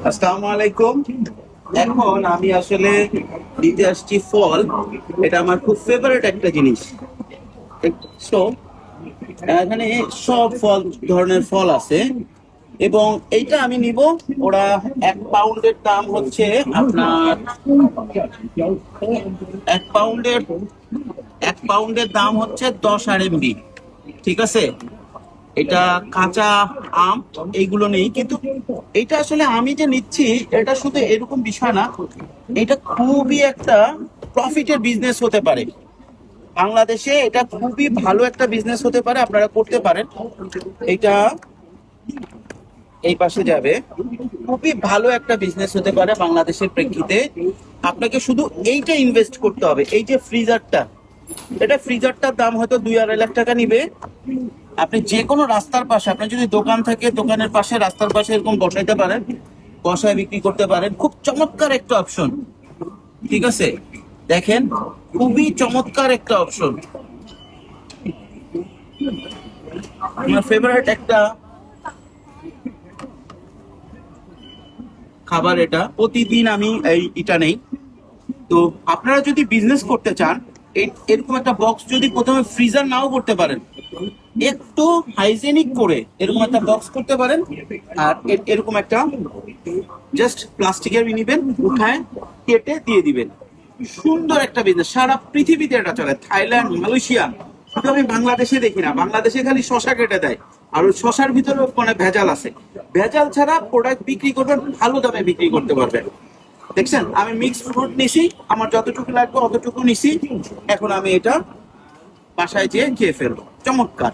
আসসালামু আলাইকুম। এখন আমি আসলে নিতে আসছি ফল। এটা আমার খুব ফেভারিট একটা জিনিস। সো এখানে সব ধরনের ফল আছে এবং এইটা আমি নিব। ওরা 1 পাউন্ডের দাম হচ্ছে আপনার 1 পাউন্ডের 1 পাউন্ডের দাম হচ্ছে 10 RMB। ঠিক আছে, এটা কাঁচা আম এইগুলো নেই, কিন্তু এটা আসলে আমি যে নিচ্ছি এটা শুধু এরকম বিষয় না, এটা খুবই একটা প্রফিটের বিজনেস হতে পারে বাংলাদেশে। এটা খুবই ভালো একটা বিজনেস হতে পারে, আপনারা করতে পারেন। এটা এই পাশে যাবে, খুবই ভালো একটা বিজনেস হতে পারে বাংলাদেশের প্রেক্ষিতে। আপনাকে শুধু এইটা ইনভেস্ট করতে হবে। এই যে ফ্রিজারটা, এটা ফ্রিজারটার দাম হয়তো 2-2.5 লাখ টাকা নিবে। আপনি যে কোনো রাস্তার পাশে, আপনার যদি দোকান থাকে দোকানের পাশে, রাস্তার পাশে এরকম বসাইতে পারেন, বসায় বিক্রি করতে পারেন। খুব চমৎকার একটা অপশন। ঠিক আছে, দেখেন, খুবই চমৎকার একটা অপশন। আমার ফেভারিট একটা খাবার, এটা প্রতিদিন আমি এটা নেই। তো আপনারা যদি বিজনেস করতে চান, এরকম একটা বক্স যদি প্রথমে ফ্রিজার নাও করতে পারেন, একটু হাইজেনিক করে এরকম একটা বক্স করতে পারেন। আর এরকম একটা জাস্ট প্লাস্টিকের নিবেন, উঠায় কেটে দিয়ে দিবেন। সুন্দর একটা বিজনেস, সারা পৃথিবীতে এটা চলে। থাইল্যান্ড, মালয়েশিয়া, শুধু আমি বাংলাদেশে দেখি না। বাংলাদেশে খালি শশা কেটে দেয়, আর ওই শশার ভিতরে মানে ভেজাল আছে। ভেজাল ছাড়া প্রোডাক্ট বিক্রি করবেন, ভালো দামে বিক্রি করতে পারবেন। দেখছেন, আমি মিক্স ফ্রুট নিছি, আমার যতটুকু লাগবে অতটুকু নিছি। এখন আমি এটা বাসায় যেয়ে খেয়ে ফেলবো। চমৎকার।